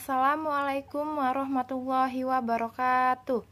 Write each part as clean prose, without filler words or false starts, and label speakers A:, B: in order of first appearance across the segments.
A: Assalamualaikum warahmatullahi wabarakatuh.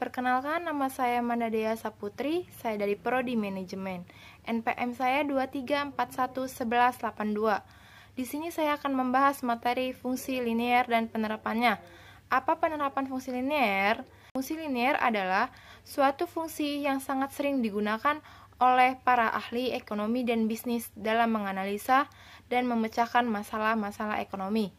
A: Perkenalkan, nama saya Mandadea Saputri, saya dari Prodi Manajemen. NPM saya 23411182. Di sini saya akan membahas materi fungsi linear dan penerapannya. Apa penerapan fungsi linear? Fungsi linear adalah suatu fungsi yang sangat sering digunakan oleh para ahli ekonomi dan bisnis dalam menganalisa dan memecahkan masalah-masalah ekonomi.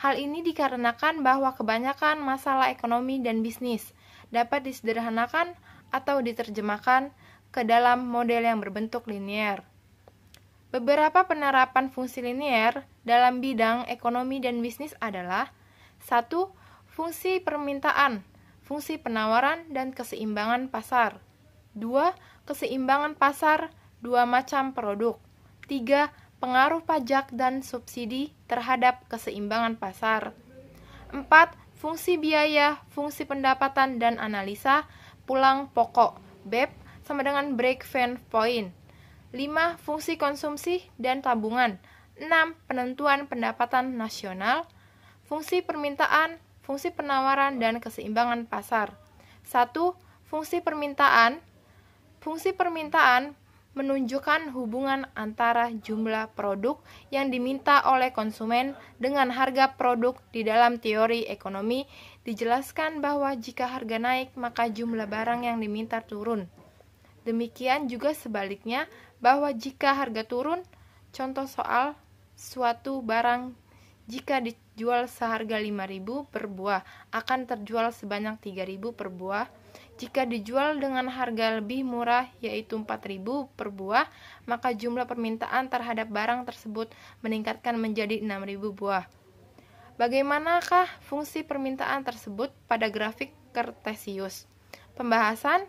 A: Hal ini dikarenakan bahwa kebanyakan masalah ekonomi dan bisnis dapat disederhanakan atau diterjemahkan ke dalam model yang berbentuk linear. Beberapa penerapan fungsi linear dalam bidang ekonomi dan bisnis adalah 1. Fungsi permintaan, fungsi penawaran, dan keseimbangan pasar. 2. Keseimbangan pasar, 2 macam produk. 3. Pengaruh pajak dan subsidi terhadap keseimbangan pasar. 4. Fungsi biaya, fungsi pendapatan dan analisa, pulang pokok, BEP, sama dengan break-even point. 5. Fungsi konsumsi dan tabungan. 6. Penentuan pendapatan nasional, fungsi permintaan, fungsi penawaran, dan keseimbangan pasar. 1. Fungsi permintaan. Fungsi permintaan menunjukkan hubungan antara jumlah produk yang diminta oleh konsumen dengan harga produk. Di dalam teori ekonomi dijelaskan bahwa jika harga naik maka jumlah barang yang diminta turun. Demikian juga sebaliknya, bahwa jika harga turun, contoh soal, suatu barang jika dijual seharga 5.000 per buah akan terjual sebanyak 3.000 per buah. Jika dijual dengan harga lebih murah yaitu 4.000 per buah, maka jumlah permintaan terhadap barang tersebut meningkatkan menjadi 6.000 buah. Bagaimanakah fungsi permintaan tersebut pada grafik Kartesius? Pembahasan.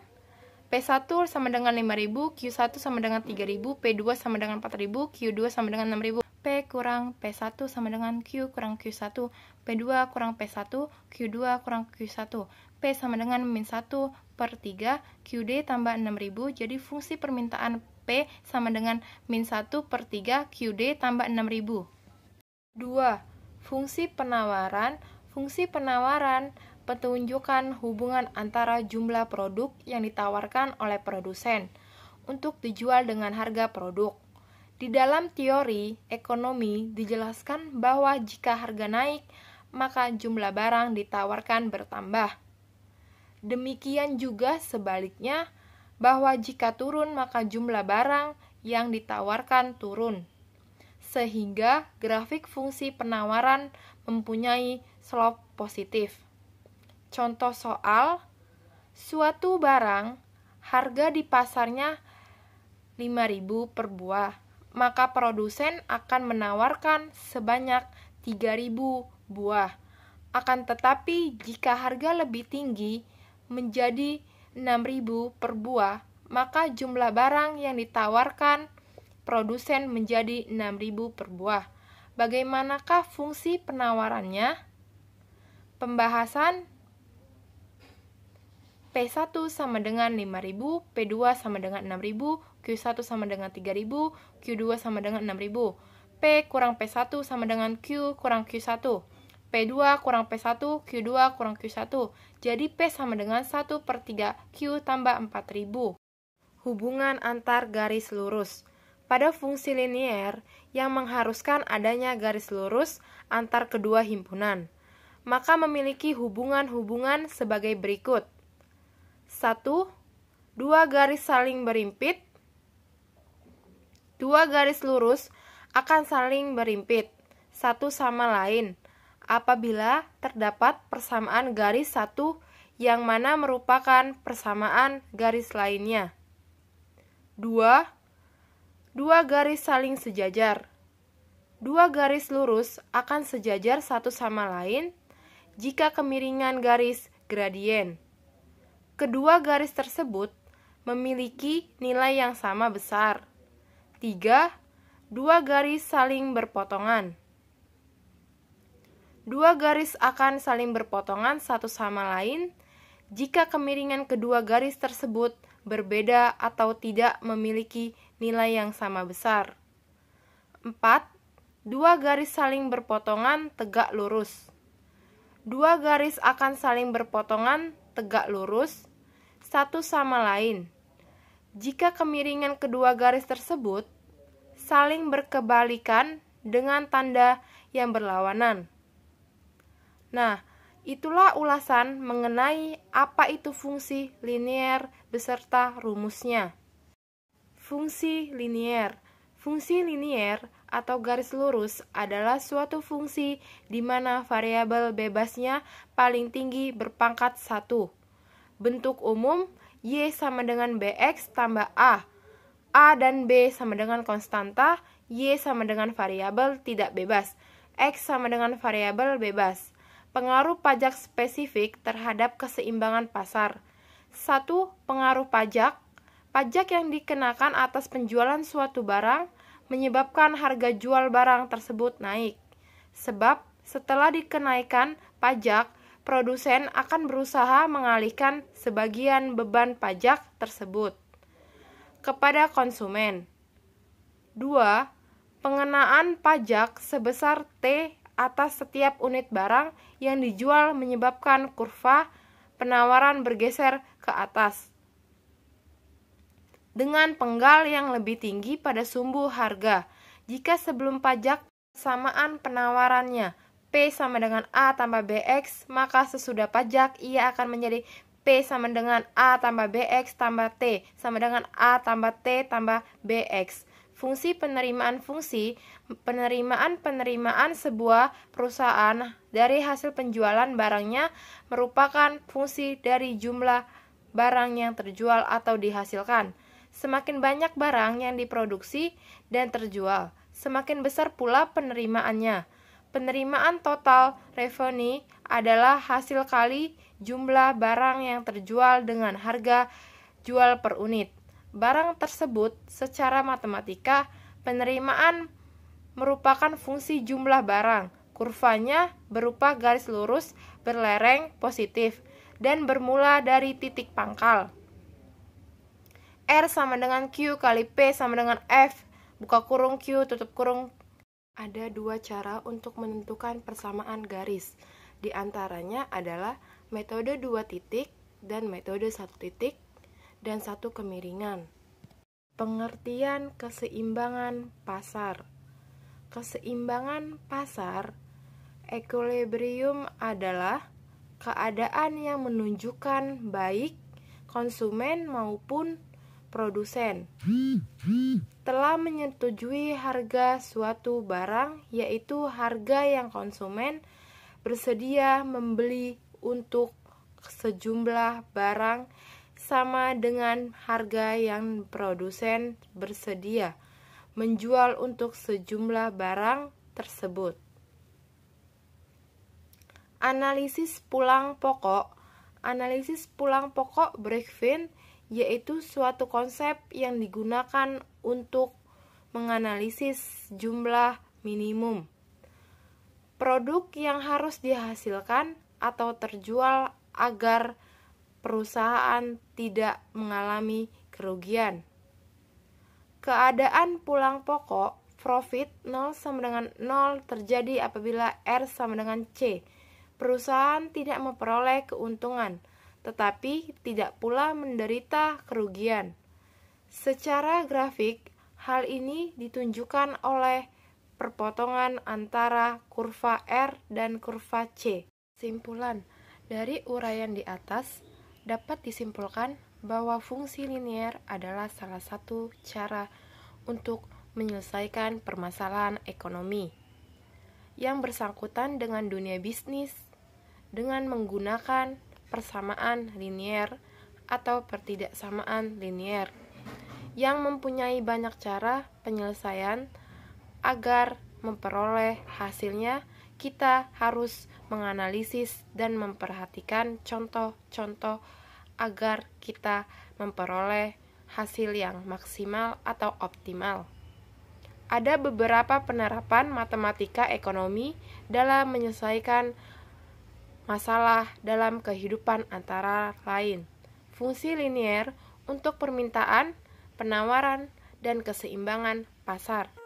A: P1 sama dengan 5.000, Q1 sama dengan 3.000, P2 sama dengan 4.000, Q2 sama dengan 6.000. P kurang P1 sama dengan Q kurang Q1, P2 kurang P1, Q2 kurang Q1, P sama dengan min 1 per 3, QD tambah 6.000, jadi fungsi permintaan P sama dengan min 1 per 3, QD tambah 6.000. 2. Fungsi penawaran. Fungsi penawaran menunjukkan hubungan antara jumlah produk yang ditawarkan oleh produsen untuk dijual dengan harga produk. Di dalam teori ekonomi dijelaskan bahwa jika harga naik, maka jumlah barang ditawarkan bertambah. Demikian juga sebaliknya, bahwa jika turun maka jumlah barang yang ditawarkan turun. Sehingga grafik fungsi penawaran mempunyai slope positif. Contoh soal, suatu barang harga di pasarnya 5.000 per buah, maka produsen akan menawarkan sebanyak 3.000 buah. Akan tetapi jika harga lebih tinggi menjadi 6.000 per buah, maka jumlah barang yang ditawarkan produsen menjadi 6.000 per buah. Bagaimanakah fungsi penawarannya? Pembahasan. P1 sama dengan 5.000, P2 sama dengan 6.000, Q1 sama dengan 3.000, Q2 sama dengan 6.000. P kurang P1 sama dengan Q kurang Q1. P2 kurang P1, Q2 kurang Q1. Jadi P sama dengan 1 per 3, Q tambah 4.000. Hubungan antar garis lurus. Pada fungsi linear yang mengharuskan adanya garis lurus antar kedua himpunan, maka memiliki hubungan-hubungan sebagai berikut. 1. Dua garis saling berimpit. Dua garis lurus akan saling berimpit satu sama lain apabila terdapat persamaan garis satu yang mana merupakan persamaan garis lainnya. 2. Dua garis saling sejajar. Dua garis lurus akan sejajar satu sama lain jika kemiringan garis gradien. Kedua garis tersebut memiliki nilai yang sama besar. 3. Dua garis saling berpotongan. Dua garis akan saling berpotongan satu sama lain jika kemiringan kedua garis tersebut berbeda atau tidak memiliki nilai yang sama besar. 4. Dua garis saling berpotongan tegak lurus. Dua garis akan saling berpotongan tegak lurus satu sama lain. Jika kemiringan kedua garis tersebut saling berkebalikan dengan tanda yang berlawanan. Nah, itulah ulasan mengenai apa itu fungsi linier beserta rumusnya. Fungsi linier. Fungsi linier atau garis lurus adalah suatu fungsi di mana variabel bebasnya paling tinggi berpangkat 1. Bentuk umum Y sama dengan BX tambah A dan B sama dengan konstanta, Y sama dengan variabel tidak bebas, X sama dengan variabel bebas. Pengaruh pajak spesifik terhadap keseimbangan pasar. 1. Pengaruh pajak. Pajak yang dikenakan atas penjualan suatu barang menyebabkan harga jual barang tersebut naik. Sebab setelah dikenaikan pajak, produsen akan berusaha mengalihkan sebagian beban pajak tersebut kepada konsumen. 2. Pengenaan pajak sebesar T atas setiap unit barang yang dijual menyebabkan kurva penawaran bergeser ke atas dengan penggal yang lebih tinggi pada sumbu harga. Jika sebelum pajak samaan penawarannya P sama dengan A tambah BX, maka sesudah pajak ia akan menjadi P sama dengan A tambah BX tambah T sama dengan A tambah T tambah BX. Fungsi penerimaan sebuah perusahaan dari hasil penjualan barangnya merupakan fungsi dari jumlah barang yang terjual atau dihasilkan. Semakin banyak barang yang diproduksi dan terjual, semakin besar pula penerimaannya. Penerimaan total revenue adalah hasil kali jumlah barang yang terjual dengan harga jual per unit. Barang tersebut secara matematika, penerimaan merupakan fungsi jumlah barang. Kurvanya berupa garis lurus berlereng positif dan bermula dari titik pangkal. R sama dengan Q kali P sama dengan F, buka kurung Q tutup kurung. Ada dua cara untuk menentukan persamaan garis. Di antaranya adalah metode 2 titik dan metode 1 titik dan 1 kemiringan. Pengertian keseimbangan pasar. Keseimbangan pasar, equilibrium adalah keadaan yang menunjukkan baik konsumen maupun produsen telah menyetujui harga suatu barang, yaitu harga yang konsumen bersedia membeli untuk sejumlah barang sama dengan harga yang produsen bersedia menjual untuk sejumlah barang tersebut. Analisis pulang pokok. Analisis pulang pokok Bregvin yaitu suatu konsep yang digunakan untuk menganalisis jumlah minimum produk yang harus dihasilkan atau terjual agar perusahaan tidak mengalami kerugian. Keadaan pulang pokok profit 0 sama dengan 0 terjadi apabila R sama dengan C. Perusahaan tidak memperoleh keuntungan, tetapi tidak pula menderita kerugian. Secara grafik, hal ini ditunjukkan oleh perpotongan antara kurva R dan kurva C. Simpulan dari uraian di atas dapat disimpulkan bahwa fungsi linier adalah salah satu cara untuk menyelesaikan permasalahan ekonomi yang bersangkutan dengan dunia bisnis dengan menggunakan persamaan linier atau pertidaksamaan linier yang mempunyai banyak cara penyelesaian. Agar memperoleh hasilnya, kita harus menganalisis dan memperhatikan contoh-contoh agar kita memperoleh hasil yang maksimal atau optimal. Ada beberapa penerapan matematika ekonomi dalam menyelesaikan masalah dalam kehidupan antara lain fungsi linier untuk permintaan, penawaran, dan keseimbangan pasar.